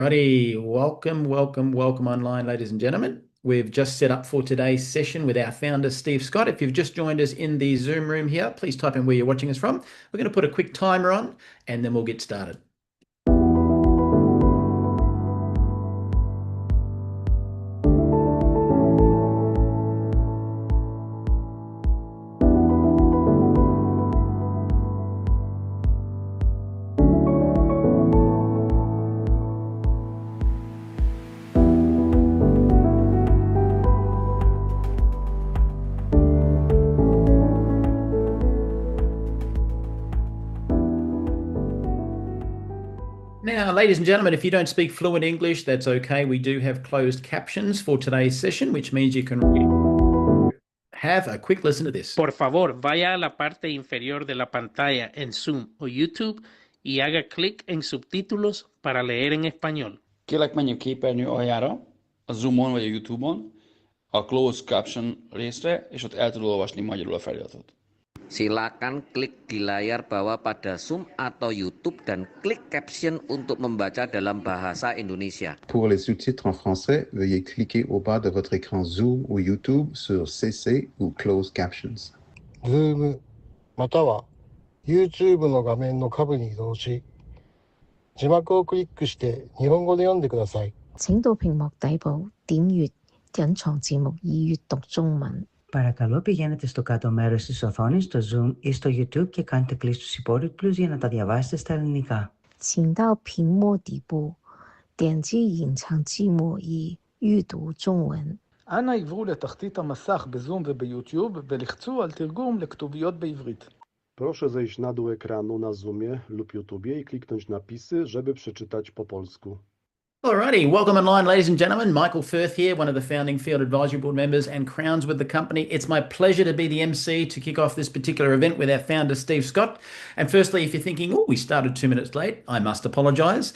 Righty, welcome online, ladies and gentlemen. We've just set up for today's session with our founder, Steve Scott. If you've just joined us in the Zoom room here, please type in where you're watching us from. We're going to put a quick timer on and then we'll get started. Now, ladies and gentlemen, if you don't speak fluent English, that's okay. We do have closed captions for today's session, which means you can have a quick listen to this. Por favor, vaya a la parte inferior de la pantalla en Zoom o YouTube y haga clic en subtítulos para leer en español. Kérlek, menjünk képernyő aljára, a Zoomon vagy a YouTube-on, a Closed Caption részre, és ott el tudod olvasni magyarul a feliratot. Silakan klik di layar bawah pada Zoom atau YouTube dan klik caption untuk membaca dalam bahasa Indonesia. Pour les sous-titres en français, veuillez cliquer au bas de votre écran Zoom ou YouTube sur CC ou Closed Captions. Zoom または YouTube の画面の下部に移動し、字幕をクリックして日本語で読んでください。请到屏幕底部點閱隱藏字幕以閱讀中文。Παρακαλώ πηγαίνετε στο κάτω μέρος της οθόνης, στο Zoom ή στο YouTube και κάντε κλικ στους υπότιτλους για να τα διαβάσετε στα ελληνικά. 请到屏幕底部点击隐藏字幕以阅读中文。 אנא עברו לתחתית המסך בזום וביוטיוב ולחצו על תרגום לכתוביות בעברית. Proszę zejść na dół ekranu na Zoomie lub YouTubie i kliknąć napisy, żeby przeczytać po polsku. Alrighty, welcome online, ladies and gentlemen. Michael Firth here, one of the founding Field Advisory Board members and Crowns with the company. It's my pleasure to be the MC to kick off this particular event with our founder, Steve Scott. And firstly, if you're thinking, oh, we started 2 minutes late, I must apologize.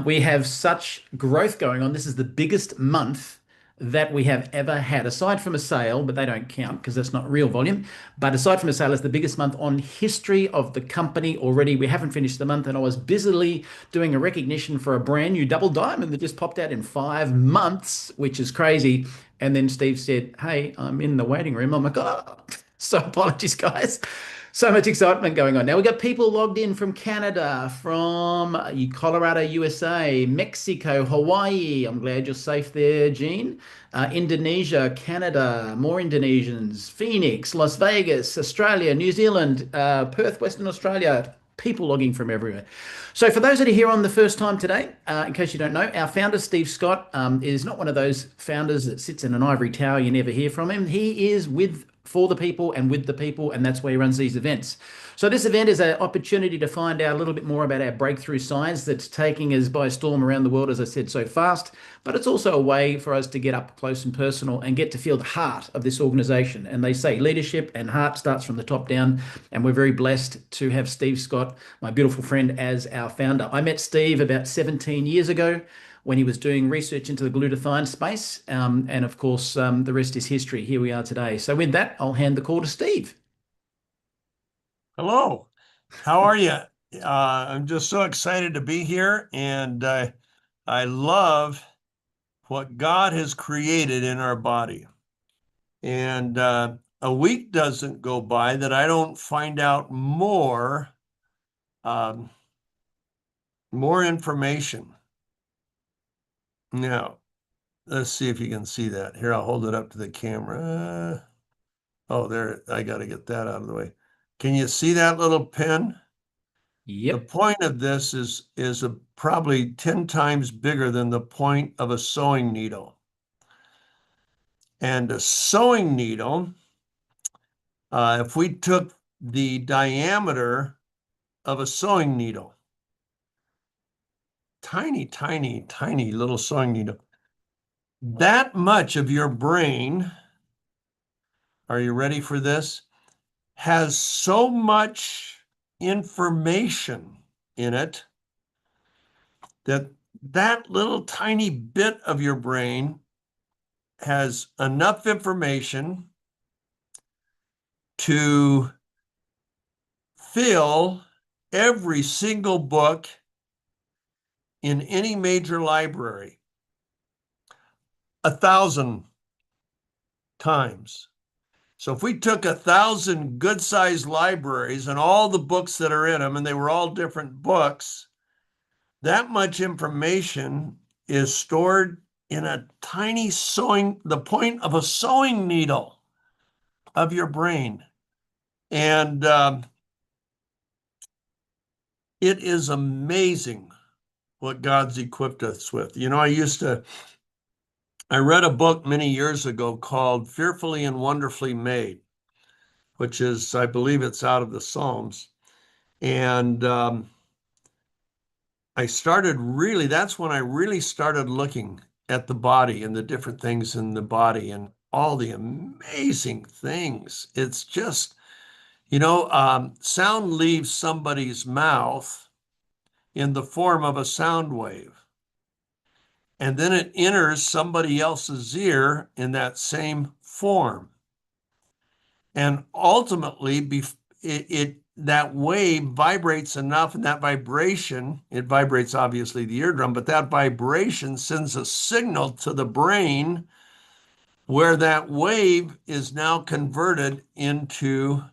We have such growth going on. This is the biggest month that we have ever had, aside from a sale, but they don't count because that's not real volume. But aside from a sale, it's the biggest month on history of the company already. We haven't finished the month, and I was busily doing a recognition for a brand new double diamond that just popped out in 5 months, which is crazy. And then Steve said, hey, I'm in the waiting room. I'm like, oh, so apologies, guys. So much excitement going on. Now, we've got people logged in from Canada, from Colorado, USA, Mexico, Hawaii. I'm glad you're safe there, Jean. Indonesia, Canada, more Indonesians, Phoenix, Las Vegas, Australia, New Zealand, Perth, Western Australia. People logging from everywhere. So for those that are here on the first time today, in case you don't know, our founder, Steve Scott, is not one of those founders that sits in an ivory tower. You never hear from him. He is for the people and with the people, and that's where he runs these events. So this event is an opportunity to find out a little bit more about our breakthrough science that's taking us by storm around the world, as I said, so fast. But it's also a way for us to get up close and personal and get to feel the heart of this organization. And they say leadership and heart starts from the top down. And we're very blessed to have Steve Scott, my beautiful friend, as our founder. I met Steve about 17 years ago when he was doing research into the glutathione space. And of course, the rest is history. Here we are today. So with that, I'll hand the call to Steve. Hello, how are you? I'm just so excited to be here, and I love what God has created in our body. And a week doesn't go by that I don't find out more information. Now, let's see if you can see that. Here, I'll hold it up to the camera. Oh, there, I got to get that out of the way. Can you see that little pin? Yep. The point of this is probably 10 times bigger than the point of a sewing needle. And a sewing needle, if we took the diameter of a sewing needle, tiny, tiny, tiny little sewing needle, that much of your brain, are you ready for this, has so much information in it that that little tiny bit of your brain has enough information to fill every single book in any major library 1,000 times. So if we took 1,000 good-sized libraries and all the books that are in them, and they were all different books, that much information is stored in a tiny the point of a sewing needle of your brain. And it is amazing what God's equipped us with. You know, I read a book many years ago called Fearfully and Wonderfully Made, which is, I believe it's out of the Psalms. And that's when I really started looking at the body and the different things in the body and all the amazing things. It's just, you know, sound leaves somebody's mouth in the form of a sound wave. And then it enters somebody else's ear in that same form. And ultimately, that wave vibrates enough, and that vibration, it vibrates obviously the eardrum, but that vibration sends a signal to the brain where that wave is now converted into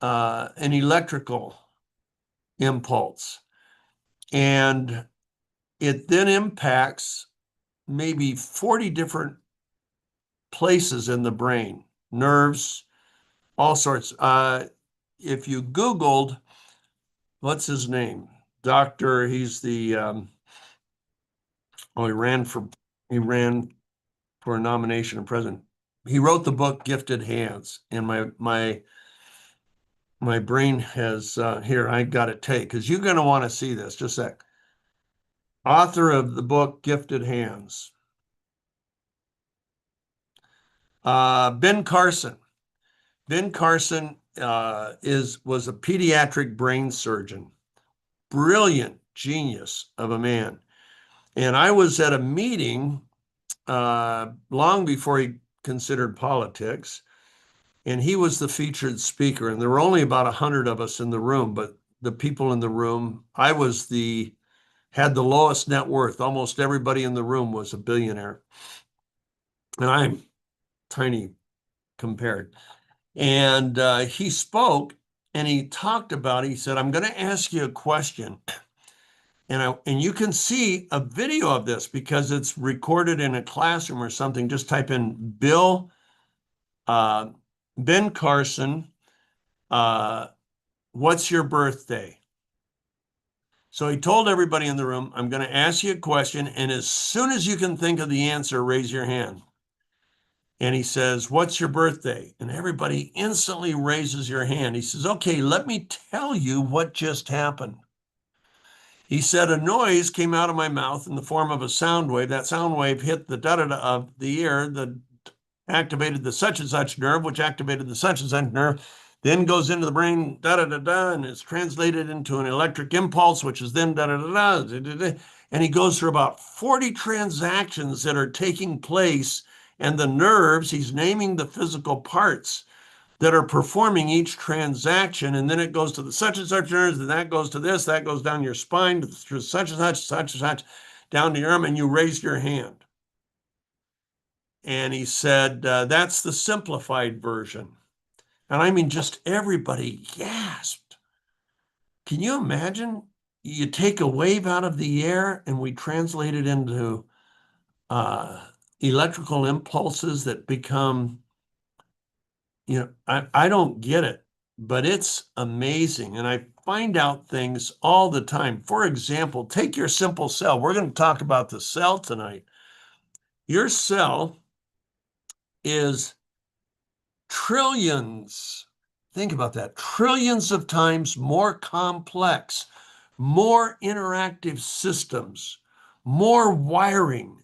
an electrical impulse. And it then impacts maybe 40 different places in the brain, nerves, all sorts. If you Googled, what's his name? He's the, he ran for a nomination of president. He wrote the book Gifted Hands, and my brain has, here, I got it taped, because you're going to want to see this, just a sec. Author of the book Gifted Hands. Ben Carson. Ben Carson was a pediatric brain surgeon. Brilliant genius of a man. And I was at a meeting long before he considered politics, and he was the featured speaker. And there were only about 100 of us in the room, but the people in the room, I had the lowest net worth. Almost everybody in the room was a billionaire. And I'm tiny compared. And he spoke, and he talked about, he said, I'm going to ask you a question. And you can see a video of this because it's recorded in a classroom or something. Just type in Ben Carson, what's your birthday? So he told everybody in the room, I'm going to ask you a question, and as soon as you can think of the answer, raise your hand. And he says, what's your birthday? And everybody instantly raises your hand. He says, okay, let me tell you what just happened. He said, a noise came out of my mouth in the form of a sound wave. That sound wave hit the da-da-da of the ear that activated the such and such nerve, which activated the such and such nerve, then goes into the brain, da-da-da-da, and it's translated into an electric impulse, which is then da-da-da-da. And he goes through about 40 transactions that are taking place, and the nerves, he's naming the physical parts that are performing each transaction, and then it goes to the such and such nerves, and that goes to this, that goes down your spine to such and such, down to your arm, and you raise your hand. And he said, that's the simplified version. And I mean, just everybody gasped. Can you imagine? You take a wave out of the air and we translate it into electrical impulses that become, you know, I don't get it, but it's amazing. And I find out things all the time. For example, take your simple cell. We're going to talk about the cell tonight. Your cell is trillions, think about that, trillions of times more complex, more interactive systems, more wiring,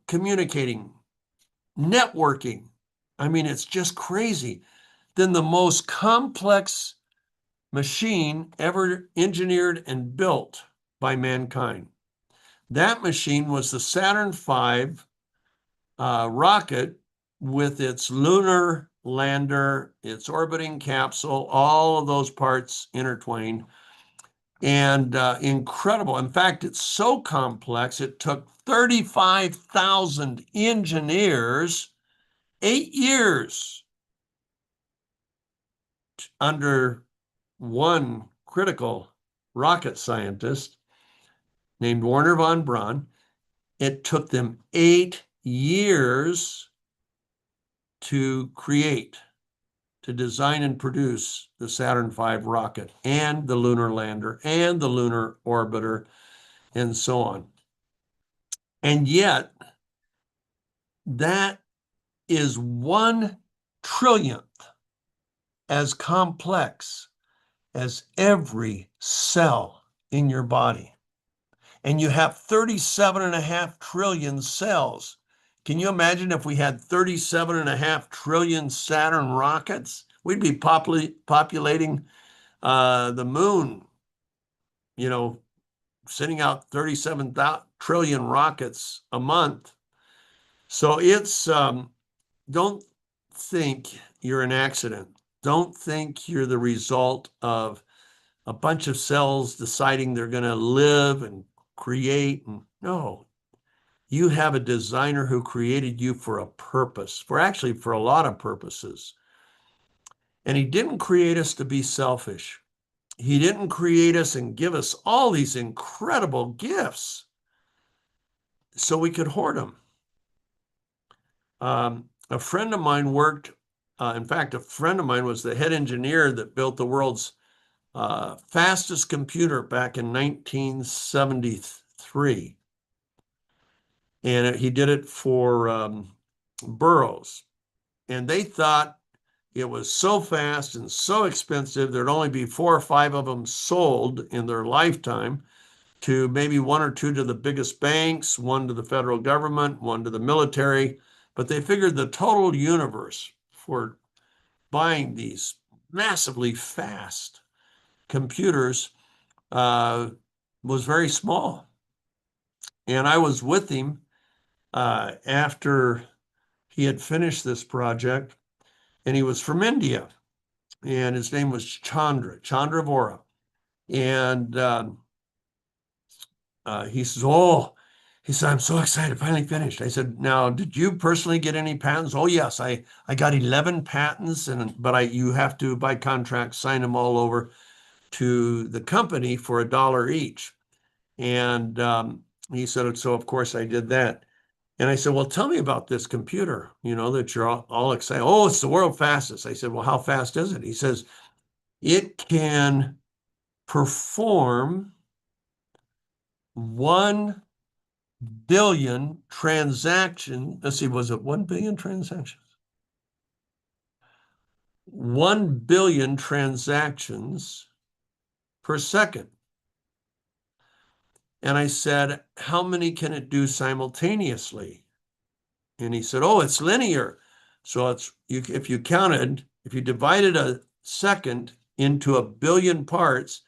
communicating, networking. I mean, it's just crazy. Than the most complex machine ever engineered and built by mankind. That machine was the Saturn V rocket with its lunar lander, its orbiting capsule, all of those parts intertwined. and incredible. In fact, it's so complex, it took 35,000 engineers 8 years under one critical rocket scientist named Wernher von Braun. It took them 8 years to create, to design and produce the Saturn V rocket and the lunar lander and the lunar orbiter and so on. And yet, that is 1/1,000,000th as complex as every cell in your body. And you have 37.5 trillion cells. Can you imagine if we had 37.5 trillion Saturn rockets? We'd be populating the moon, you know, sending out 37 trillion rockets a month. So it's, don't think you're an accident. Don't think you're the result of a bunch of cells deciding they're going to live and create. No, you have a designer who created you for a purpose, for a lot of purposes. And he didn't create us to be selfish. He didn't create us and give us all these incredible gifts so we could hoard them. A friend of mine worked, in fact, a friend of mine was the head engineer that built the world's fastest computer back in 1973. And he did it for Burroughs. And they thought it was so fast and so expensive, there'd only be 4 or 5 of them sold in their lifetime, to maybe 1 or 2 to the biggest banks, 1 to the federal government, 1 to the military. But they figured the total universe for buying these massively fast computers was very small. And I was with him after he had finished this project, and he was from India, and his name was Chandra Vora. And he says, I'm so excited, finally finished. I said, now, did you personally get any patents? Oh, yes, I got 11 patents, but you have to, by contract, sign them all over to the company for $1 each. And he said, so of course I did that. And I said, well, tell me about this computer, that you're all excited. Oh, it's the world fastest. I said, well, how fast is it? He says, it can perform 1 billion transactions. Let's see, was it 1 billion transactions? 1 billion transactions per second. And I said, how many can it do simultaneously? And he said, oh, it's linear. So if you divided a second into 1 billion parts,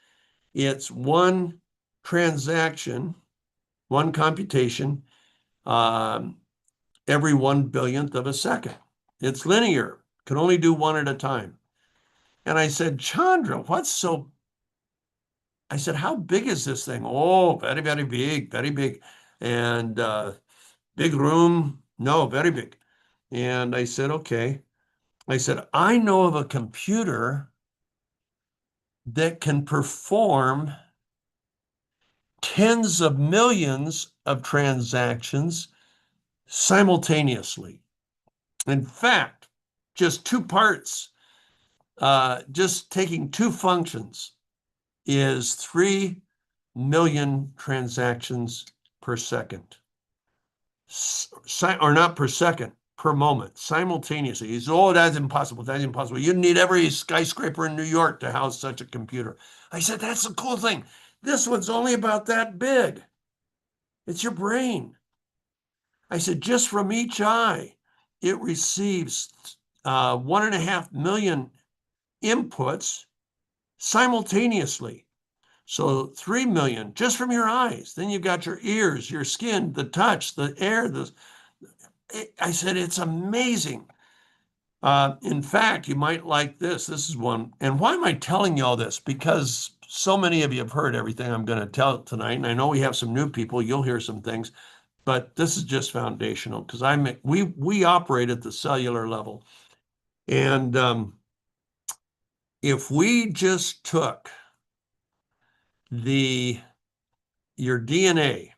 it's 1 transaction, 1 computation, every 1 billionth of a second. It's linear, can only do 1 at a time. And I said, Chandra, I said, how big is this thing? Oh, very, very big, very big. And big room? No, very big. And I said, okay. I said, I know of a computer that can perform tens of millions of transactions simultaneously. In fact, just 2 parts, just taking 2 functions is 3 million transactions per second. Or not per second, per moment, simultaneously. He said, oh, that's impossible. That's impossible. You need every skyscraper in New York to house such a computer. I said, that's the cool thing. This one's only about that big. It's your brain. I said, just from each eye, it receives 1.5 million inputs simultaneously. So 3 million just from your eyes. Then you've got your ears, your skin, the touch, the air. I said, it's amazing. In fact, you might like this. This is one. And why am I telling you all this? Because so many of you have heard everything I'm going to tell tonight, and I know we have some new people. You'll hear some things, but this is just foundational because we operate at the cellular level, and if we just took your DNA,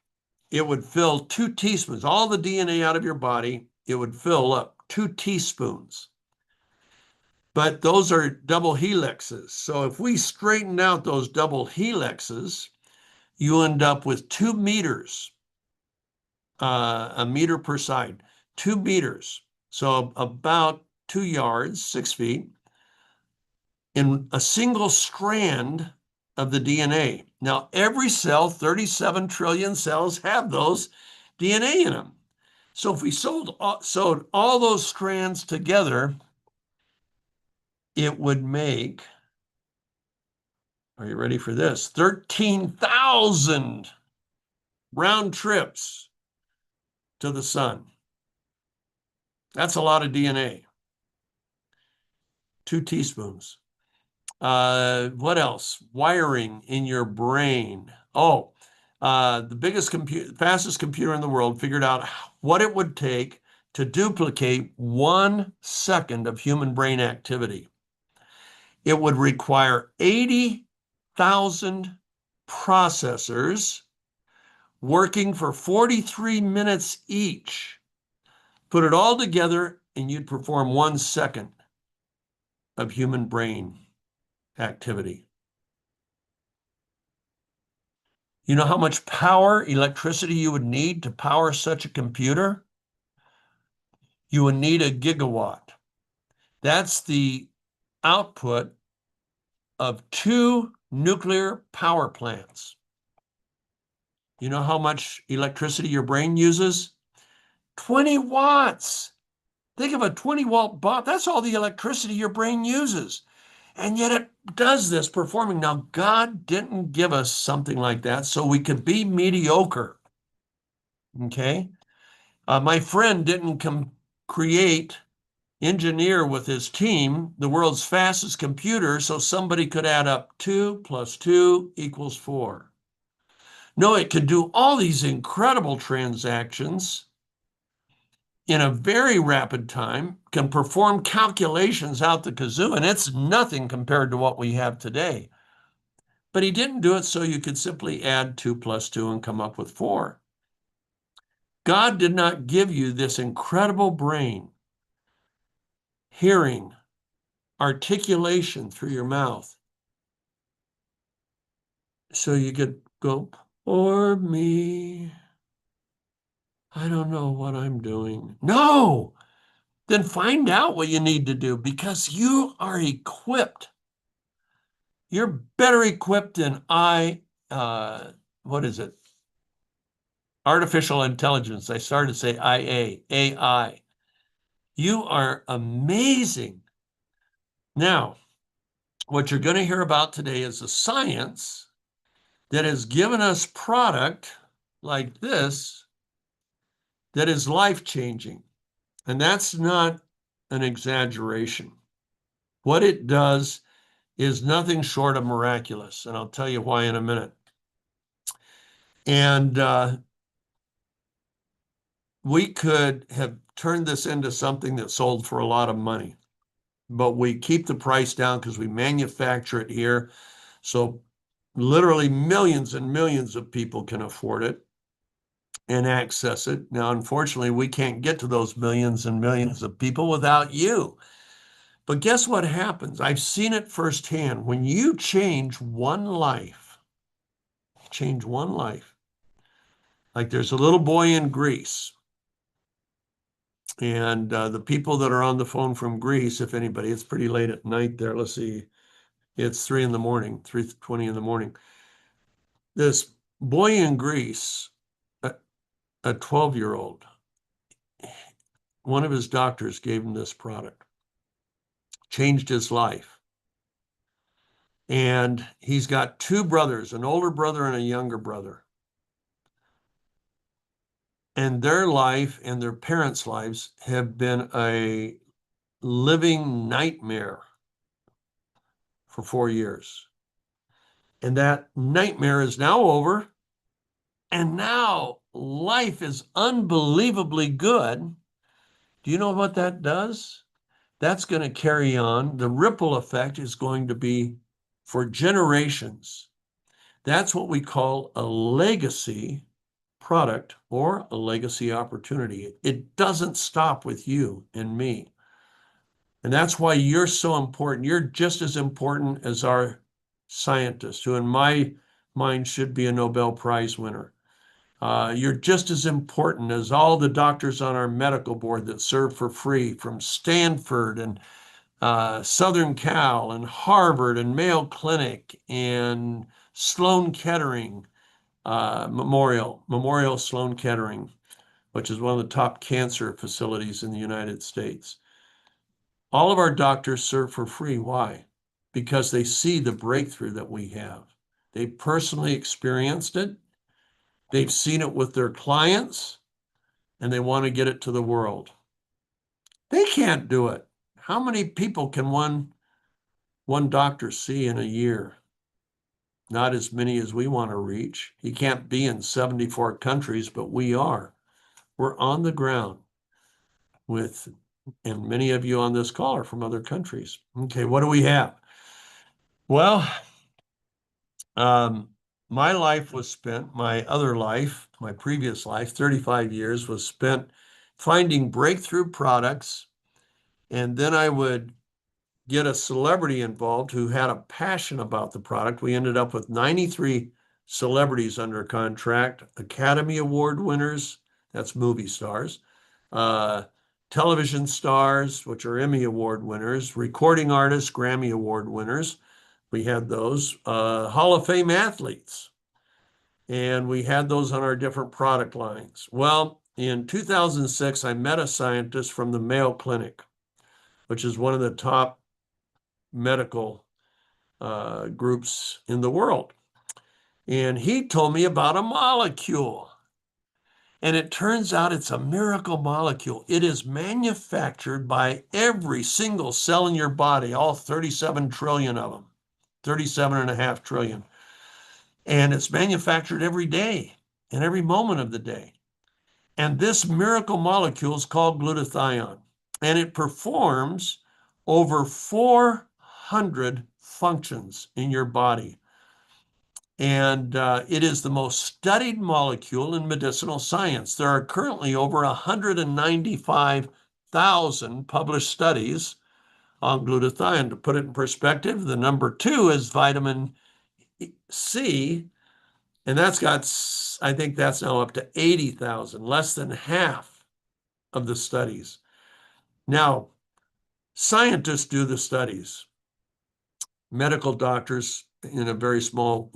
it would fill 2 teaspoons. All the DNA out of your body, it would fill up 2 teaspoons. But those are double helixes. So if we straighten out those double helixes, you end up with 2 meters, a meter per side, 2 meters. So about 2 yards, 6 feet, in a single strand of the DNA. Now, every cell, 37 trillion cells, have those DNA in them. So if we sewed all those strands together, it would make, are you ready for this? 13,000 round trips to the sun. That's a lot of DNA. 2 teaspoons. What else? Wiring in your brain. Oh, the fastest computer in the world figured out what it would take to duplicate 1 second of human brain activity. It would require 80,000 processors working for 43 minutes each. Put it all together and you'd perform 1 second of human brain activity. You know how much power, electricity you would need to power such a computer? You would need a gigawatt. That's the output of 2 nuclear power plants. You know how much electricity your brain uses? 20 watts. Think of a 20-watt bulb. That's all the electricity your brain uses. And yet it does this performing. Now, God didn't give us something like that so we could be mediocre. Okay? My friend didn't engineer with his team the world's fastest computer so somebody could add up 2 + 2 = 4. No, it could do all these incredible transactions in a very rapid time, can perform calculations out the kazoo, and it's nothing compared to what we have today. But he didn't do it so you could simply add 2 + 2 and come up with 4. God did not give you this incredible brain, hearing, articulation through your mouth, so you could go, "Poor me, I don't know what I'm doing." No! Then find out what you need to do because you are equipped. You're better equipped than artificial intelligence. I started to say AI. You are amazing. Now, what you're going to hear about today is the science that has given us product like this that is life-changing. And that's not an exaggeration. What it does is nothing short of miraculous, and I'll tell you why in a minute. And we could have turned this into something that sold for a lot of money, but we keep the price down because we manufacture it here. So literally millions and millions of people can afford it and access it. Now, unfortunately, we can't get to those millions and millions of people without you. But guess what happens? I've seen it firsthand. When you change one life, like there's a little boy in Greece, and the people that are on the phone from Greece, if anybody, it's pretty late at night there. Let's see. It's 3 in the morning, 3:20 in the morning. This boy in Greece, a 12-year-old, one of his doctors gave him this product, changed his life. And he's got 2 brothers, an older brother and a younger brother. And their life and their parents' lives have been a living nightmare for 4 years. And that nightmare is now over. And now life is unbelievably good. Do you know what that does? That's going to carry on. The ripple effect is going to be for generations. That's what we call a legacy product or a legacy opportunity. It doesn't stop with you and me. And that's why you're so important. You're just as important as our scientist, who in my mind should be a Nobel Prize winner. You're just as important as all the doctors on our medical board that serve for free from Stanford and Southern Cal and Harvard and Mayo Clinic and Sloan Kettering Memorial Sloan Kettering, which is one of the top cancer facilities in the United States. All of our doctors serve for free. Why? Because they see the breakthrough that we have. They personally experienced it. They've seen it with their clients, and they want to get it to the world. They can't do it. How many people can one doctor see in a year? Not as many as we want to reach. He can't be in 74 countries, but we are. We're on the ground with, and many of you on this call are from other countries. Okay, what do we have? Well, my life was spent, my other life, my previous life, 35 years, was spent finding breakthrough products. And then I would get a celebrity involved who had a passion about the product. We ended up with 93 celebrities under contract, Academy Award winners, that's movie stars, television stars, which are Emmy Award winners, recording artists, Grammy Award winners. We had those, Hall of Fame athletes, and we had those on our different product lines. Well, in 2006, I met a scientist from the Mayo Clinic, which is one of the top medical groups in the world. And he told me about a molecule. And it turns out it's a miracle molecule. It is manufactured by every single cell in your body, all 37 trillion of them, 37.5 trillion. And it's manufactured every day and every moment of the day. And this miracle molecule is called glutathione. And it performs over 400 functions in your body. And it is the most studied molecule in medicinal science. There are currently over 195,000 published studies on glutathione. To put it in perspective, the number 2 is vitamin C, and that's got, I think that's now up to 80,000, less than half of the studies. Now, scientists do the studies. Medical doctors in a very small,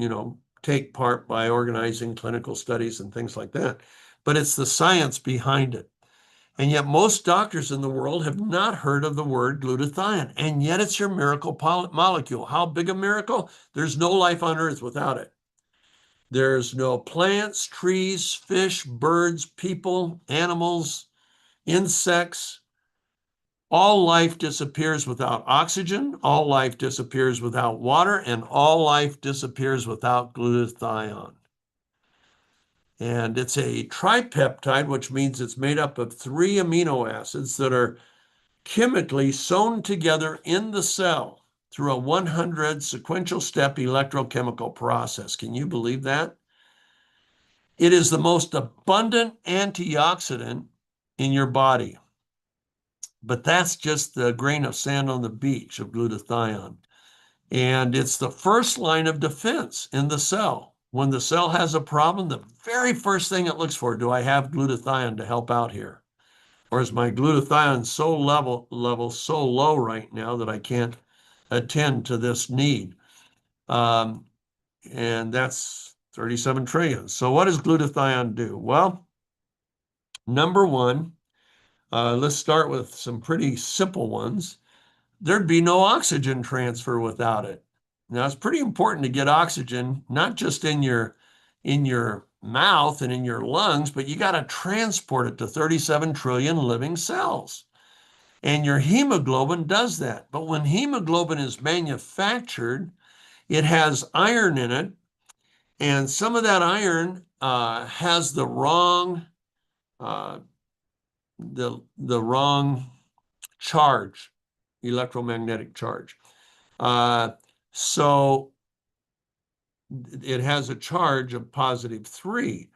take part by organizing clinical studies and things like that. But it's the science behind it. And yet most doctors in the world have not heard of the word glutathione. And yet it's your miracle molecule. How big a miracle? There's no life on earth without it. There's no plants, trees, fish, birds, people, animals, insects. All life disappears without oxygen, all life disappears without water, and all life disappears without glutathione. And it's a tripeptide, which means it's made up of 3 amino acids that are chemically sewn together in the cell through a 100 sequential step electrochemical process. Can you believe that? It is the most abundant antioxidant in your body. But that's just the grain of sand on the beach of glutathione. And it's the first line of defense in the cell. When the cell has a problem, the very first thing it looks for, do I have glutathione to help out here? Or is my glutathione level so low right now that I can't attend to this need? And that's 37 trillion. So what does glutathione do? Well, number one, let's start with some pretty simple ones. There'd be no oxygen transfer without it. Now, it's pretty important to get oxygen, not just in your mouth and in your lungs, but you got to transport it to 37 trillion living cells. And your hemoglobin does that. But when hemoglobin is manufactured, it has iron in it, and some of that iron has the wrong charge, electromagnetic charge. So it has a charge of +3.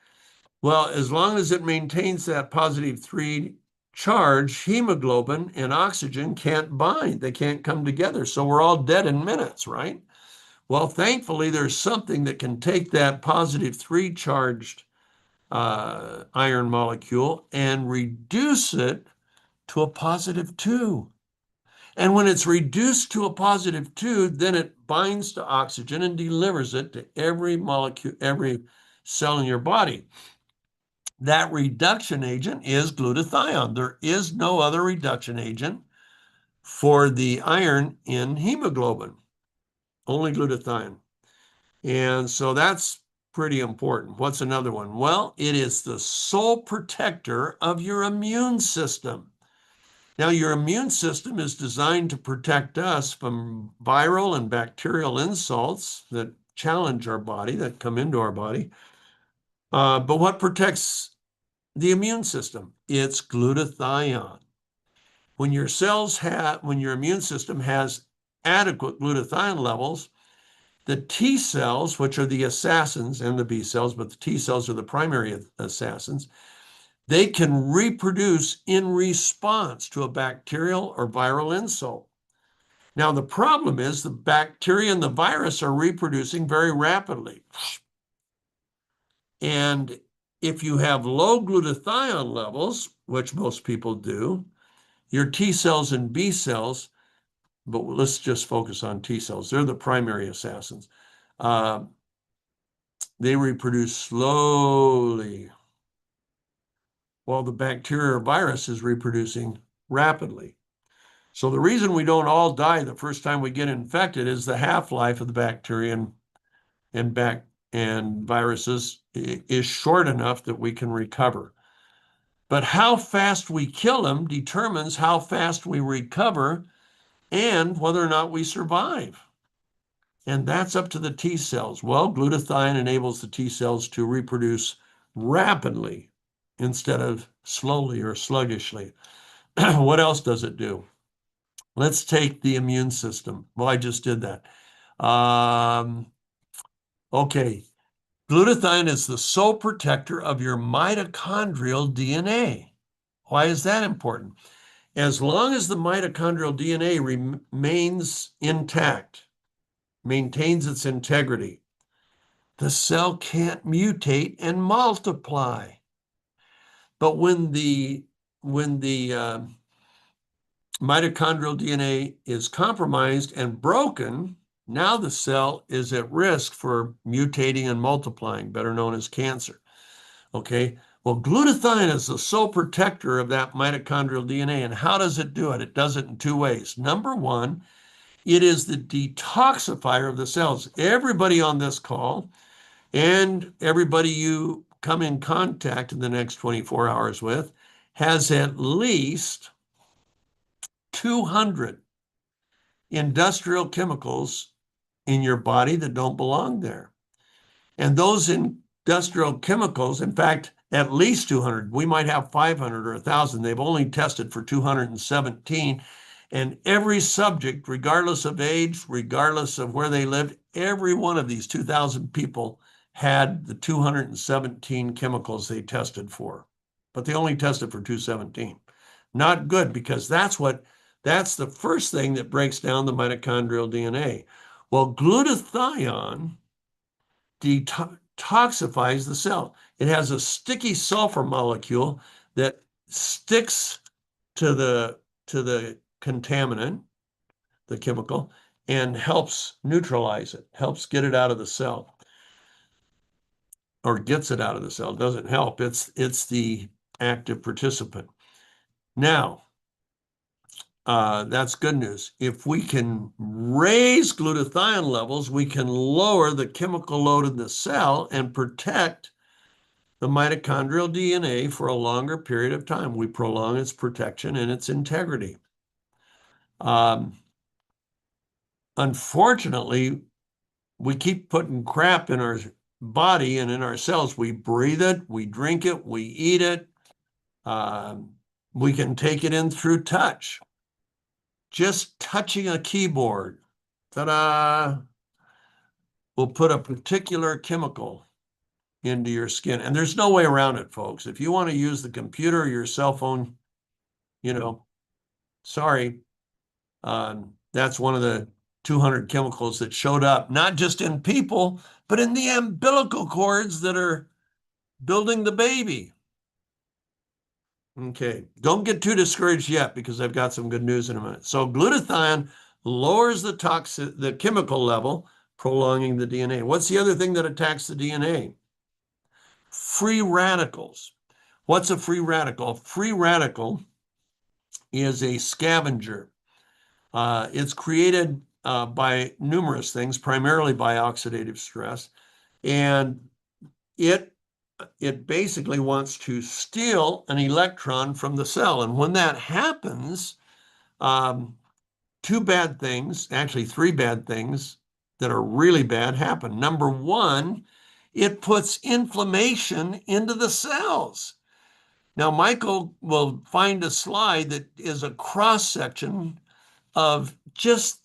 Well, as long as it maintains that +3 charge, hemoglobin and oxygen can't bind. They can't come together. So we're all dead in minutes, right? Well, thankfully, there's something that can take that +3 charged iron molecule and reduce it to a +2. And when it's reduced to a +2, then it binds to oxygen and delivers it to every molecule, every cell in your body. That reduction agent is glutathione. There is no other reduction agent for the iron in hemoglobin, only glutathione. And so that's pretty important. What's another one? Well, it is the sole protector of your immune system. Now, your immune system is designed to protect us from viral and bacterial insults that challenge our body, that come into our body. But what protects the immune system? It's glutathione. When your immune system has adequate glutathione levels, the T cells, which are the assassins, and the B cells, but the T cells are the primary assassins, they can reproduce in response to a bacterial or viral insult. Now, the problem is the bacteria and the virus are reproducing very rapidly. And if you have low glutathione levels, which most people do, your T cells and B cells, but let's just focus on T cells. They're the primary assassins. They reproduce slowly, while the bacteria or virus is reproducing rapidly. So the reason we don't all die the first time we get infected is the half-life of the bacteria and viruses is short enough that we can recover. But how fast we kill them determines how fast we recover and whether or not we survive. And that's up to the T cells. Well, glutathione enables the T cells to reproduce rapidly instead of slowly or sluggishly. What else does it do? Let's take the immune system. Well, I just did that. Okay. Glutathione is the sole protector of your mitochondrial DNA. Why is that important? As long as the mitochondrial DNA remains intact, maintains its integrity, the cell can't mutate and multiply. But when the mitochondrial DNA is compromised and broken, now the cell is at risk for mutating and multiplying, better known as cancer. Okay, well, glutathione is the sole protector of that mitochondrial DNA. And how does it do it? It does it in two ways. Number one, it is the detoxifier of the cells. Everybody on this call and everybody you come in contact in the next 24 hours with has at least 200 industrial chemicals in your body that don't belong there. And those industrial chemicals, in fact, at least 200, we might have 500 or 1,000. They've only tested for 217. And every subject, regardless of age, regardless of where they lived, every one of these 2,000 people had the 217 chemicals they tested for. But they only tested for 217. Not good, because that's the first thing that breaks down the mitochondrial DNA. Well, glutathione detoxifies the cell. It has a sticky sulfur molecule that sticks to the contaminant, the chemical, and helps neutralize it, helps get it out of the cell, or gets it out of the cell. It doesn't help. It's the active participant. Now, that's good news. If we can raise glutathione levels, we can lower the chemical load in the cell and protect the mitochondrial DNA for a longer period of time. We prolong its protection and its integrity. Unfortunately, we keep putting crap in our body and in our cells. We breathe it, we drink it, we eat it. We can take it in through touch. Just touching a keyboard, ta-da, will put a particular chemical into your skin. And there's no way around it, folks. If you want to use the computer or your cell phone, sorry, that's one of the 200 chemicals that showed up, not just in people, but in the umbilical cords that are building the baby. Okay, don't get too discouraged yet because I've got some good news in a minute. So glutathione lowers the chemical level, prolonging the DNA. What's the other thing that attacks the DNA? Free radicals. What's a free radical? A free radical is a scavenger. It's created by numerous things, primarily by oxidative stress, and it basically wants to steal an electron from the cell. And when that happens, two bad things, actually three bad things that are really bad happen. Number one, it puts inflammation into the cells. Now, Michael will find a slide that is a cross-section of just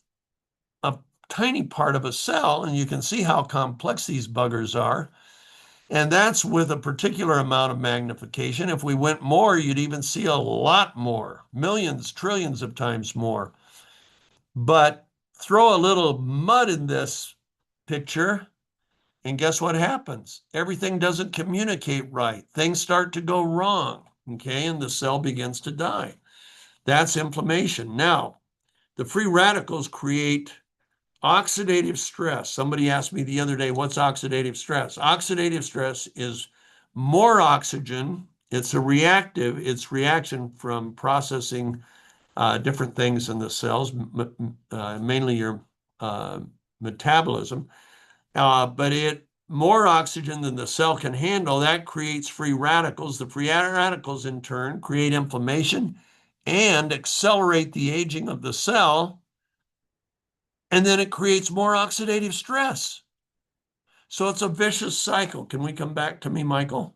a tiny part of a cell, and you can see how complex these buggers are. And that's with a particular amount of magnification. If we went more, you'd even see a lot more, millions, trillions of times more. But throw a little mud in this picture, and guess what happens? Everything doesn't communicate right. Things start to go wrong, okay? And the cell begins to die. That's inflammation. Now, the free radicals create oxidative stress. Somebody asked me the other day, what's oxidative stress? Oxidative stress is more oxygen. It's a reactive. It's reaction from processing different things in the cells, mainly your metabolism. But more oxygen than the cell can handle, that creates free radicals. The free radicals, in turn, create inflammation and accelerate the aging of the cell. And then it creates more oxidative stress. So it's a vicious cycle. Can we come back to me, Michael?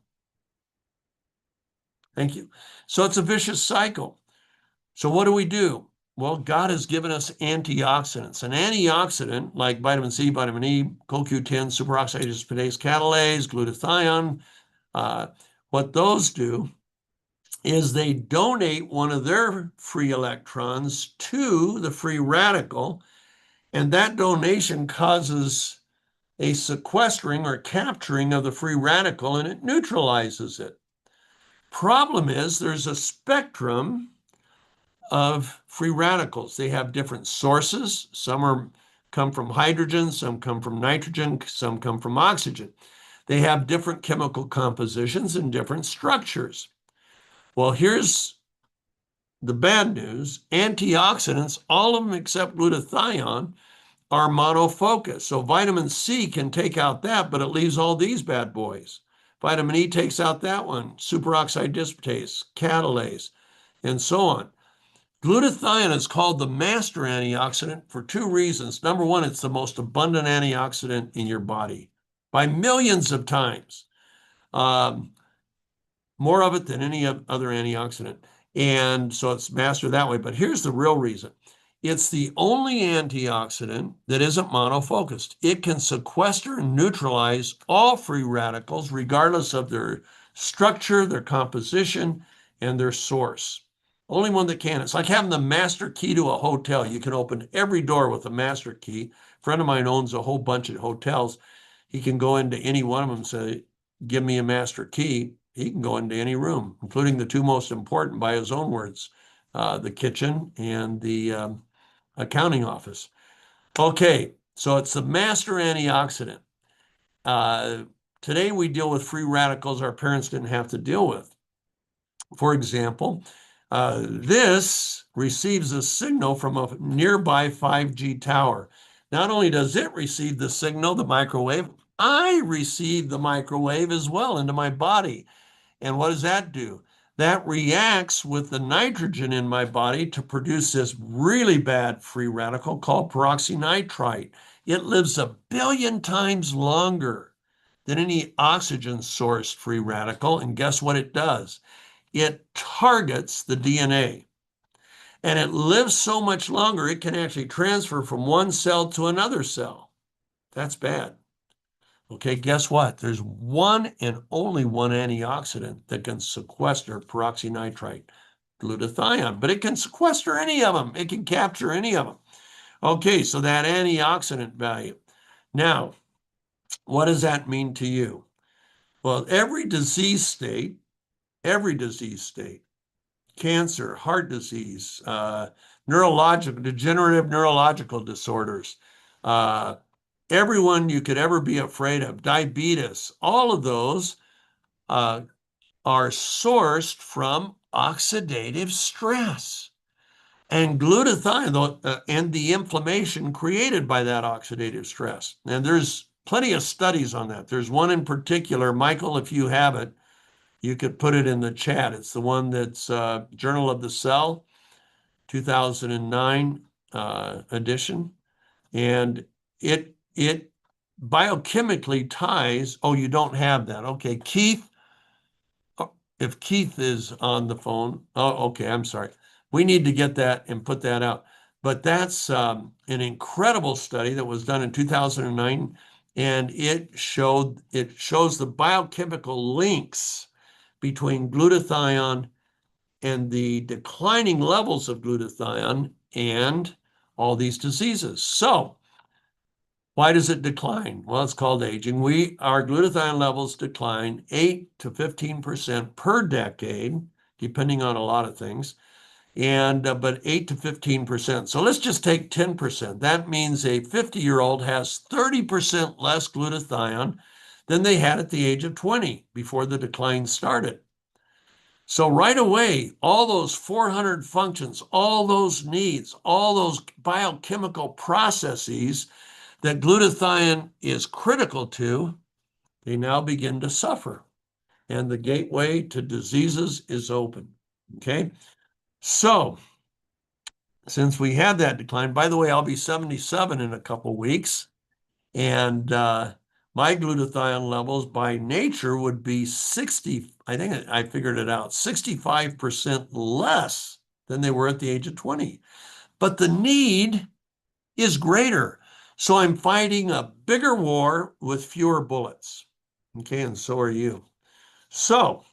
Thank you. So it's a vicious cycle. So what do? Well, God has given us antioxidants. An antioxidant, like vitamin C, vitamin E, CoQ10, superoxide dismutase catalase, glutathione, what those do is they donate one of their free electrons to the free radical, and that donation causes a sequestering or capturing of the free radical, and it neutralizes it. Problem is, there's a spectrum of free radicals. They have different sources. Some come from hydrogen, some come from nitrogen, some come from oxygen. They have different chemical compositions and different structures. Well, here's the bad news. Antioxidants, all of them except glutathione, are monofocus. So vitamin C can take out that, but it leaves all these bad boys. Vitamin E takes out that one, superoxide dismutase, catalase, and so on. Glutathione is called the master antioxidant for two reasons. Number one, it's the most abundant antioxidant in your body by millions of times. More of it than any other antioxidant. And so it's master that way. But here's the real reason. It's the only antioxidant that isn't monofocused. It can sequester and neutralize all free radicals, regardless of their structure, their composition, and their source. Only one that can. It's like having the master key to a hotel. You can open every door with a master key. A friend of mine owns a whole bunch of hotels. He can go into any one of them and say, give me a master key. He can go into any room, including the two most important by his own words, the kitchen and the accounting office. Okay, so it's the master antioxidant. Today we deal with free radicals our parents didn't have to deal with. For example, this receives a signal from a nearby 5G tower. Not only does it receive the signal, the microwave, I receive the microwave as well into my body. And what does that do? That reacts with the nitrogen in my body to produce this really bad free radical called peroxynitrite. It lives 1 billion times longer than any oxygen-sourced free radical. And guess what it does? It targets the DNA. And it lives so much longer, it can actually transfer from one cell to another cell. That's bad. Okay, guess what? There's one and only one antioxidant that can sequester peroxynitrite, glutathione, but it can sequester any of them. It can capture any of them. Okay, so that antioxidant value. Now, what does that mean to you? Well, every disease state, cancer, heart disease, degenerative neurological disorders, everyone you could ever be afraid of, diabetes, all of those are sourced from oxidative stress. And glutathione and the inflammation created by that oxidative stress. And there's plenty of studies on that. There's one in particular, Michael, if you have it, you could put it in the chat. It's the one that's Journal of the Cell, 2009 edition. And it biochemically ties, oh, you don't have that. Okay, Keith, if Keith is on the phone, oh, okay, I'm sorry. We need to get that and put that out. But that's an incredible study that was done in 2009, and it shows the biochemical links between glutathione and the declining levels of glutathione and all these diseases. So why does it decline? Well, it's called aging. Our glutathione levels decline 8 to 15% per decade, depending on a lot of things, and but 8 to 15%. So let's just take 10%. That means a 50-year-old has 30% less glutathione than they had at the age of 20 before the decline started. So right away, all those 400 functions, all those needs, all those biochemical processes that glutathione is critical to, they now begin to suffer. And the gateway to diseases is open. Okay? So, since we had that decline, by the way, I'll be 77 in a couple weeks, and my glutathione levels by nature would be 60, I think I figured it out, 65% less than they were at the age of 20. But the need is greater. So I'm fighting a bigger war with fewer bullets. Okay, and so are you. So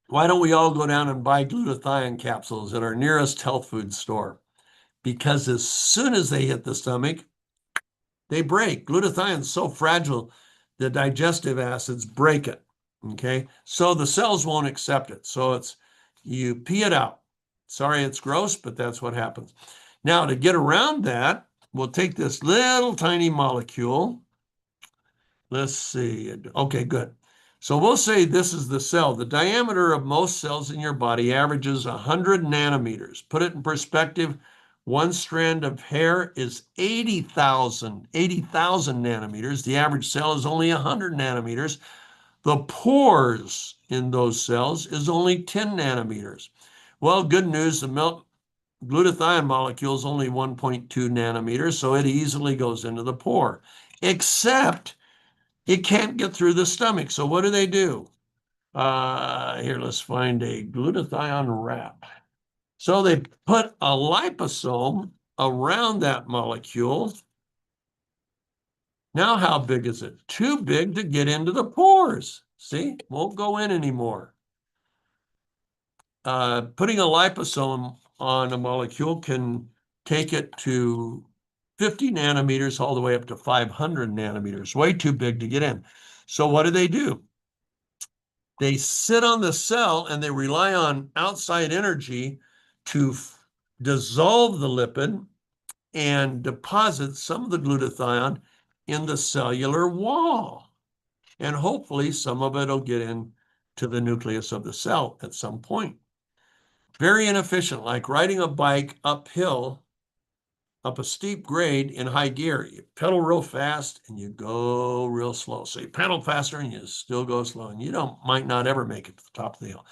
why don't we all go down and buy glutathione capsules at our nearest health food store? Because as soon as they hit the stomach, they break. Glutathione is so fragile, the digestive acids break it. Okay, so the cells won't accept it. So you pee it out. Sorry, it's gross, but that's what happens. Now, to get around that, we'll take this little tiny molecule. Let's see. Okay, good. So we'll say this is the cell. The diameter of most cells in your body averages 100 nanometers. Put it in perspective, one strand of hair is 80,000 nanometers. The average cell is only 100 nanometers. The pores in those cells is only 10 nanometers. Well, good news, the glutathione molecule is only 1.2 nanometers, so it easily goes into the pore, except it can't get through the stomach. So what do? Here, let's find a glutathione wrap. So they put a liposome around that molecule. Now how big is it? Too big to get into the pores. See, won't go in anymore. Putting a liposome on a molecule can take it to 50 nanometers all the way up to 500 nanometers. Way too big to get in. So what do? They sit on the cell and they rely on outside energy to dissolve the lipid and deposit some of the glutathione in the cellular wall. And hopefully some of it will get into the nucleus of the cell at some point. Very inefficient, like riding a bike uphill, up a steep grade in high gear. You pedal real fast and you go real slow. So you pedal faster and you still go slow, and you might not ever make it to the top of the hill.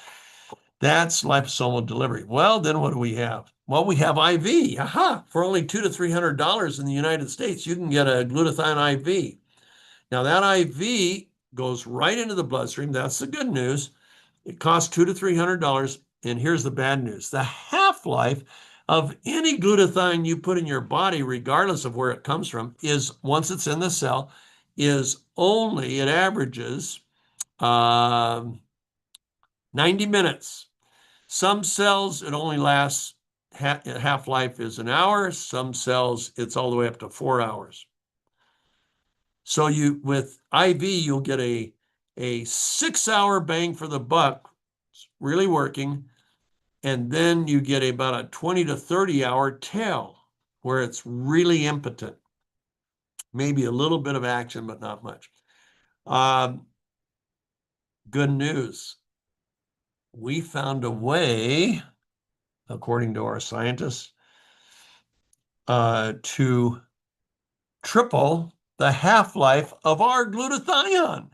That's liposomal delivery. Well, then what do we have? Well, we have IV. Aha! For only $200 to $300 in the United States, you can get a glutathione IV. Now, that IV goes right into the bloodstream. That's the good news. It costs $200 to $300. And here's the bad news. The half-life of any glutathione you put in your body, regardless of where it comes from, is, once it's in the cell, is only, it averages 90 minutes. Some cells, it only lasts, half-life is an hour. Some cells, it's all the way up to 4 hours. So with IV, you'll get a 6-hour bang for the buck, it's really working. And then you get about a 20 to 30-hour tail where it's really impotent. Maybe a little bit of action, but not much. Good news. We found a way, according to our scientists, to triple the half-life of our glutathione.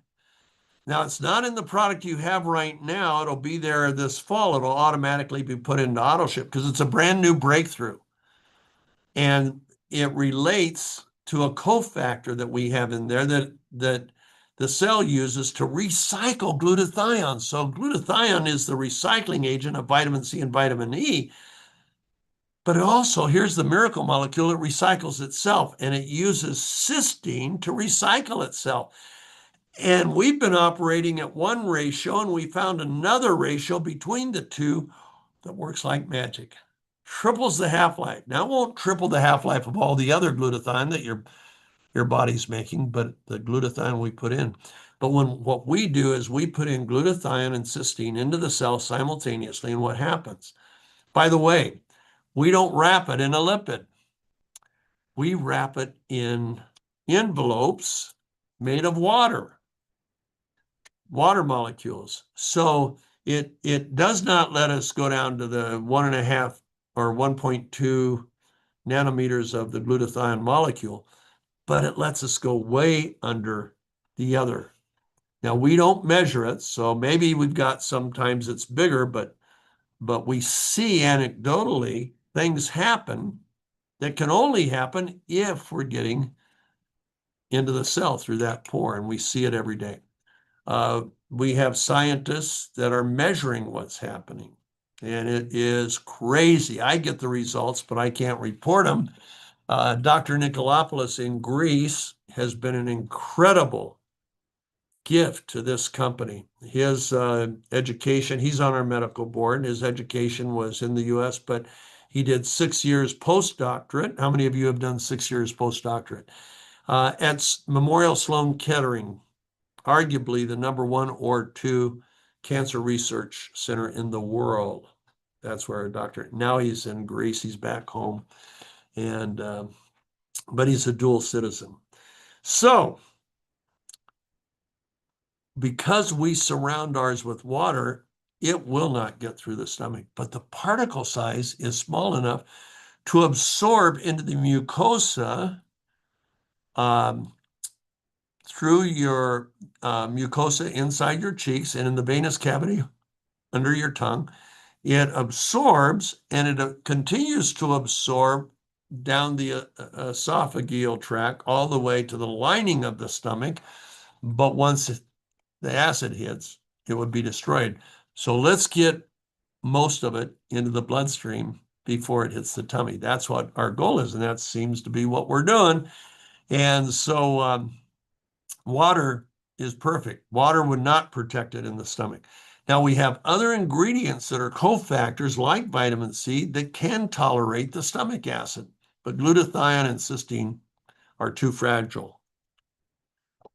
Now, it's not in the product you have right now. It'll be there this fall. It'll automatically be put into auto ship because it's a brand new breakthrough. And it relates to a cofactor that we have in there that the cell uses to recycle glutathione. So glutathione is the recycling agent of vitamin C and vitamin E. But it also, here's the miracle molecule, it recycles itself, and it uses cysteine to recycle itself. And we've been operating at one ratio, and we found another ratio between the two that works like magic. Triples the half-life. Now, it won't triple the half-life of all the other glutathione that your body's making, but the glutathione we put in. But what we do is we put in glutathione and cysteine into the cell simultaneously, and what happens? By the way, we don't wrap it in a lipid. We wrap it in envelopes made of water molecules. So it does not let us go down to the 1.5 or 1.2 nanometers of the glutathione molecule, but it lets us go way under the other. Now, we don't measure it, so maybe we've got sometimes it's bigger, but we see anecdotally things happen that can only happen if we're getting into the cell through that pore, and we see it every day. We have scientists that are measuring what's happening, and it is crazy. I get the results, but I can't report them. Dr. Nikolopoulos in Greece has been an incredible gift to this company. His education, he's on our medical board. His education was in the US, but he did 6 years postdoctorate. How many of you have done 6 years postdoctorate? At Memorial Sloan Kettering, arguably the #1 or 2 cancer research center in the world. That's where our doctor, now he's in Greece, he's back home, and but he's a dual citizen. So, because we surround ours with water, it will not get through the stomach, but the particle size is small enough to absorb into the mucosa through your mucosa inside your cheeks and in the venous cavity under your tongue. It absorbs, and it continues to absorb down the esophageal tract all the way to the lining of the stomach. But once the acid hits, it would be destroyed. So let's get most of it into the bloodstream before it hits the tummy. That's what our goal is, and that seems to be what we're doing. And so water is perfect. Water would not protect it in the stomach. Now, we have other ingredients that are cofactors like vitamin C that can tolerate the stomach acid, but glutathione and cysteine are too fragile.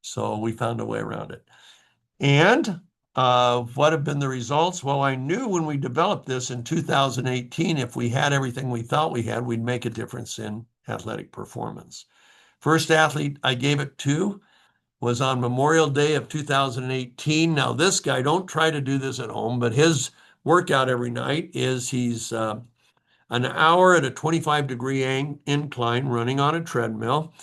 So we found a way around it. And what have been the results? Well, I knew when we developed this in 2018, if we had everything we thought we had, we'd make a difference in athletic performance. First athlete I gave it to was on Memorial Day of 2018. Now, this guy, don't try to do this at home, but his workout every night is he's an hour at a 25-degree incline running on a treadmill,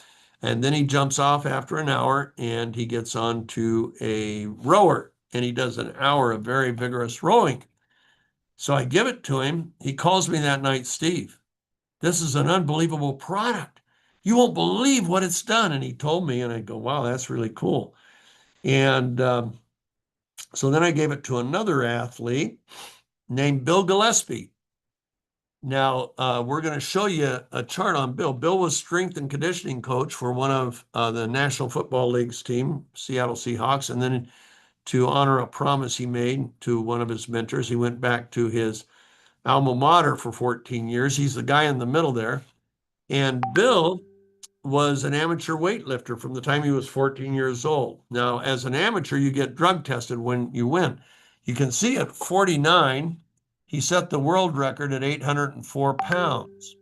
and then he jumps off after an hour and he gets onto a rower, and he does an hour of very vigorous rowing. So I give it to him. He calls me that night, Steve, this is an unbelievable product. You won't believe what it's done. And he told me, and I go, wow, that's really cool. And so then I gave it to another athlete named Bill Gillespie. Now, we're going to show you a chart on Bill. Bill was strength and conditioning coach for one of the National Football League's team, Seattle Seahawks. And then to honor a promise he made to one of his mentors, he went back to his alma mater for 14 years. He's the guy in the middle there. And Bill was an amateur weightlifter from the time he was 14 years old. Now, as an amateur, you get drug tested when you win. You can see at 49, he set the world record at 804 pounds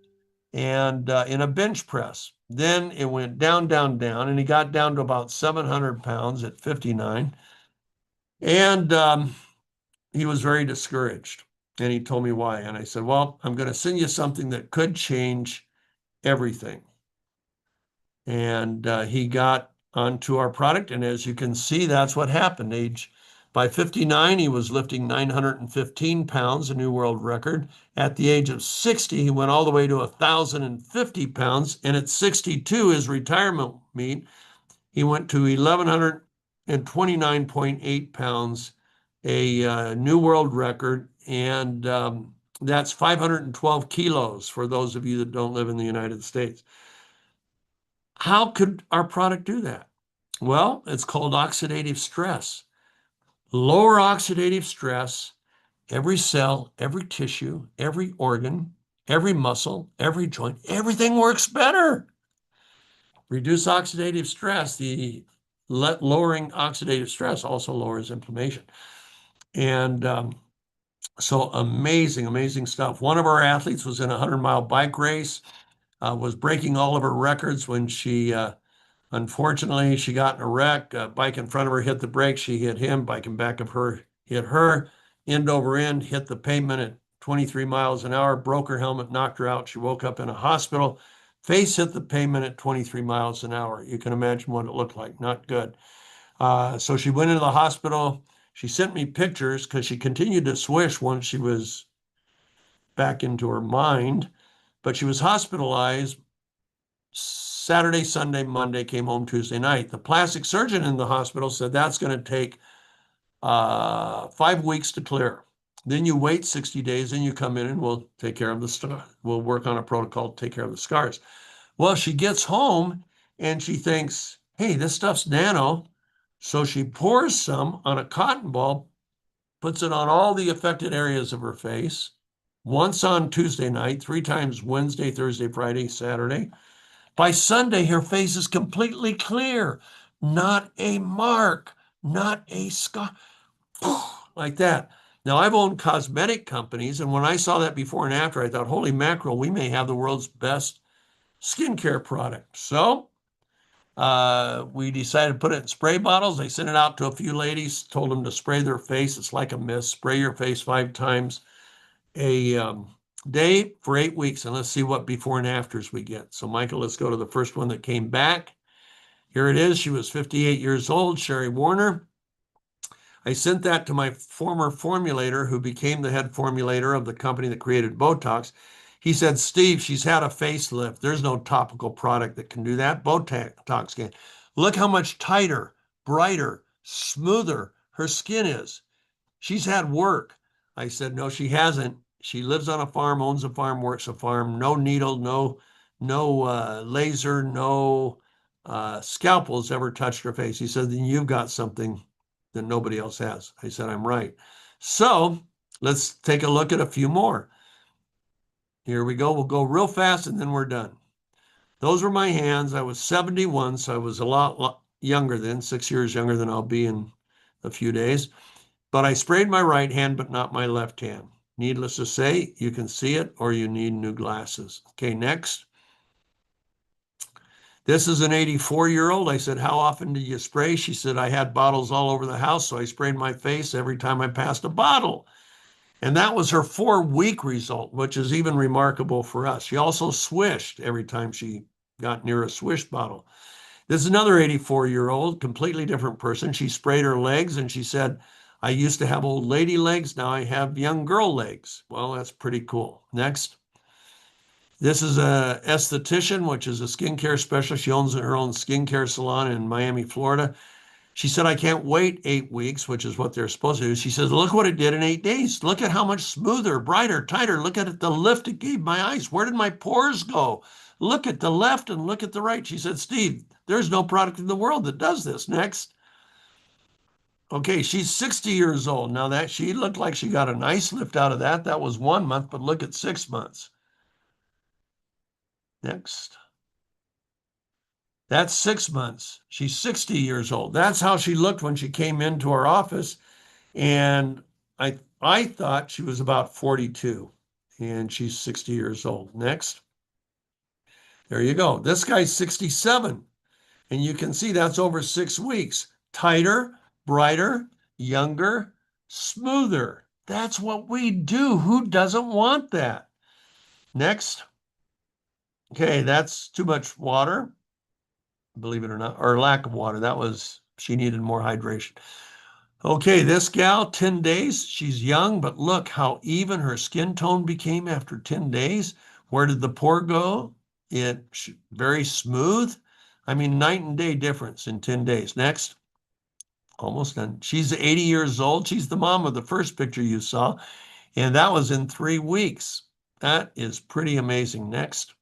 and in a bench press. Then it went down, down, down, and he got down to about 700 pounds at 59. And he was very discouraged. And he told me why. And I said, well, I'm going to send you something that could change everything. And he got onto our product. And as you can see, that's what happened. By 59, he was lifting 915 pounds, a new world record. At the age of 60, he went all the way to 1,050 pounds. And at 62, his retirement meet, he went to 1,129.8 pounds, a new world record. And that's 512 kilos for those of you that don't live in the United States. How could our product do that? Well, it's called oxidative stress. Lower oxidative stress, every cell, every tissue, every organ, every muscle, every joint, everything works better. Reduce oxidative stress. The lowering oxidative stress also lowers inflammation. And so amazing, amazing stuff. One of our athletes was in a 100-mile bike race, was breaking all of her records when she, unfortunately, she got in a wreck. A bike in front of her hit the brakes. She hit him. Bike in back of her hit her. End over end, hit the pavement at 23 miles an hour, broke her helmet, knocked her out. She woke up in a hospital. Face hit the pavement at 23 miles an hour. You can imagine what it looked like. Not good. So she went into the hospital. She sent me pictures because she continued to swish once she was back into her mind. But she was hospitalized Saturday, Sunday, Monday, came home Tuesday night. The plastic surgeon in the hospital said that's going to take 5 weeks to clear. Then you wait 60 days, then you come in and we'll take care of the scar. We'll work on a protocol to take care of the scars. Well, she gets home and she thinks, hey, this stuff's nano. So she pours some on a cotton ball, puts it on all the affected areas of her face, once on Tuesday night, 3 times Wednesday, Thursday, Friday, Saturday. By Sunday, her face is completely clear. Not a mark, not a scar, like that. Now, I've owned cosmetic companies, and when I saw that before and after, I thought, holy mackerel, we may have the world's best skincare product. So we decided to put it in spray bottles. I sent it out to a few ladies, told them to spray their face. It's like a mist. Spray your face 5 times a day for 8 weeks, and let's see what before and afters we get. So, Michael, let's go to the first one that came back. Here it is. She was 58 years old, Sherry Warner. I sent that to my former formulator, who became the head formulator of the company that created Botox. He said, Steve, she's had a facelift. There's no topical product that can do that. Botox can. Look how much tighter, brighter, smoother her skin is. She's had work. I said, no, she hasn't. She lives on a farm, owns a farm, works a farm. No needle, no laser, no scalpels ever touched her face. He said, then you've got something that nobody else has. I said, I'm right. So let's take a look at a few more. Here we go. We'll go real fast and then we're done. Those were my hands. I was 71, so I was a lot younger then, 6 years younger than I'll be in a few days. But I sprayed my right hand, but not my left hand. Needless to say, you can see it or you need new glasses. Okay, next. This is an 84-year-old. I said, how often do you spray? She said, I had bottles all over the house, so I sprayed my face every time I passed a bottle. And that was her 4-week result, which is even remarkable for us. She also swished every time she got near a swish bottle. This is another 84-year-old, completely different person. She sprayed her legs and she said, I used to have old lady legs. Now I have young girl legs. Well, that's pretty cool. Next. This is a esthetician, which is a skincare specialist. She owns her own skincare salon in Miami, Florida. She said, I can't wait 8 weeks, which is what they're supposed to do. She says, look what it did in 8 days. Look at how much smoother, brighter, tighter. Look at it, the lift it gave my eyes. Where did my pores go? Look at the left and look at the right. She said, Steve, there's no product in the world that does this. Next. Okay, she's 60 years old. Now that she looked like she got a nice lift out of that. That was 1 month, but look at 6 months. Next. That's 6 months. She's 60 years old. That's how she looked when she came into our office. And I thought she was about 42, and she's 60 years old. Next. There you go. This guy's 67, and you can see that's over 6 weeks. Tighter, brighter, younger, smoother. That's what we do. Who doesn't want that? Next. Okay, that's too much water, believe it or not, or lack of water. She needed more hydration. Okay, this gal, 10 days, she's young, but look how even her skin tone became after 10 days. Where did the pore go? Very smooth. I mean, night and day difference in 10 days. Next. Almost done. She's 80 years old. She's the mom of the first picture you saw, and that was in 3 weeks. That is pretty amazing. Next.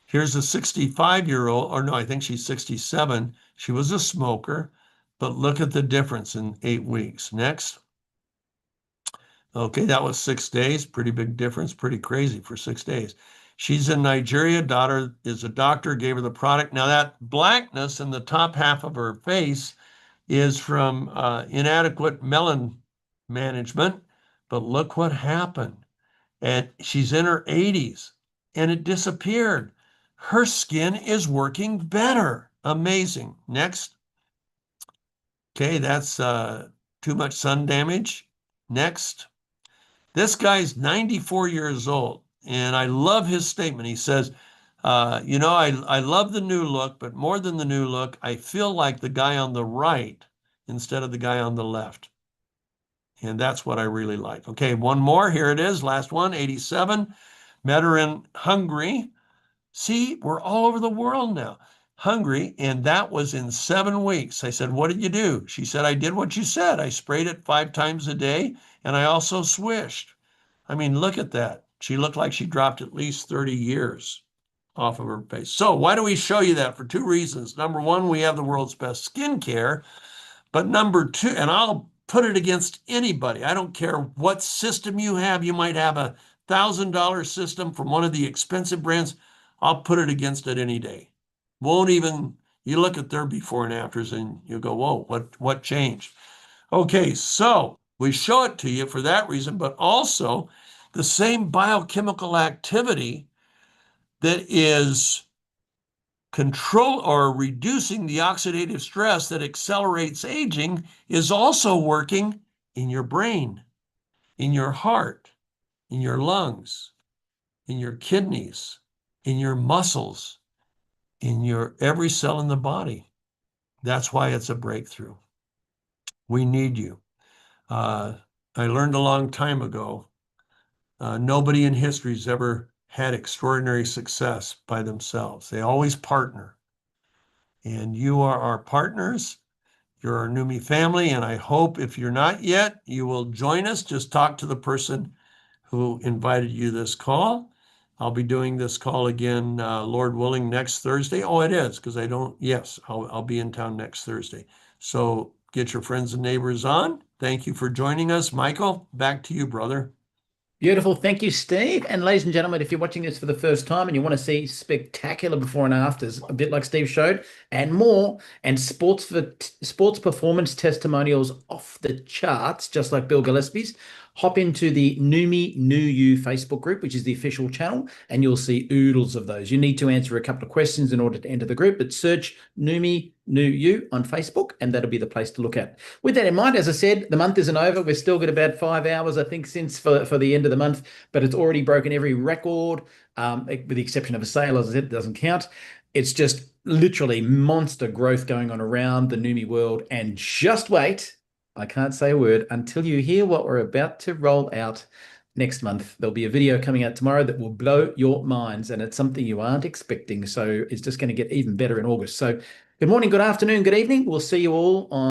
Here's a 65-year-old, or no, I think she's 67. She was a smoker. But look at the difference in 8 weeks. Next. Okay, that was 6 days. Pretty big difference. Pretty crazy for 6 days. She's in Nigeria. Daughter is a doctor, gave her the product. Now that blackness in the top half of her face is from inadequate melon management. But look what happened. And she's in her 80s, and it disappeared. Her skin is working better. Amazing. Next. Okay, that's too much sun damage. Next. This guy's 94 years old, and I love his statement. He says, I love the new look, but more than the new look, I feel like the guy on the right instead of the guy on the left. And that's what I really like. Okay, one more. Here it is. Last one, 87. Met her in Hungary. See, we're all over the world now. Hungry, and that was in 7 weeks. I said, what did you do? She said, I did what you said. I sprayed it 5 times a day, and I also swished. I mean, look at that. She looked like she dropped at least 30 years off of her face. So why do we show you that? For 2 reasons. Number one, we have the world's best skincare. But number 2, and I'll put it against anybody. I don't care what system you have. You might have a $1,000 system from one of the expensive brands. I'll put it against it any day. You look at their before and afters and you go, whoa, what changed? Okay, so we show it to you for that reason, but also the same biochemical activity that is control or reducing the oxidative stress that accelerates aging is also working in your brain, in your heart, in your lungs, in your kidneys, in your muscles, in your every cell in the body. That's why it's a breakthrough. We need you. I learned a long time ago, nobody in history has ever had extraordinary success by themselves. They always partner. And you are our partners. You're our Neumi family. And I hope if you're not yet, you will join us. Just talk to the person who invited you this call. I'll be doing this call again, Lord willing, next Thursday. Oh, it is, because I'll be in town next Thursday. So get your friends and neighbors on. Thank you for joining us. Michael, back to you, brother. Beautiful. Thank you, Steve. And ladies and gentlemen, if you're watching this for the first time and you want to see spectacular before and afters, a bit like Steve showed, and more, and sports performance testimonials off the charts, just like Bill Gillespie's, hop into the Neumi New You Facebook group, which is the official channel, and you'll see oodles of those. You need to answer a couple of questions in order to enter the group, but search Neumi New You on Facebook, and that'll be the place to look at. With that in mind, as I said, the month isn't over. We've still got about 5 hours, I think, since for the end of the month, but it's already broken every record, with the exception of a sale. As I said, it doesn't count. It's just literally monster growth going on around the Neumi world. And just wait, I can't say a word until you hear what we're about to roll out next month. There'll be a video coming out tomorrow that will blow your minds, and it's something you aren't expecting. So it's just going to get even better in August. So good morning, good afternoon, good evening. We'll see you all on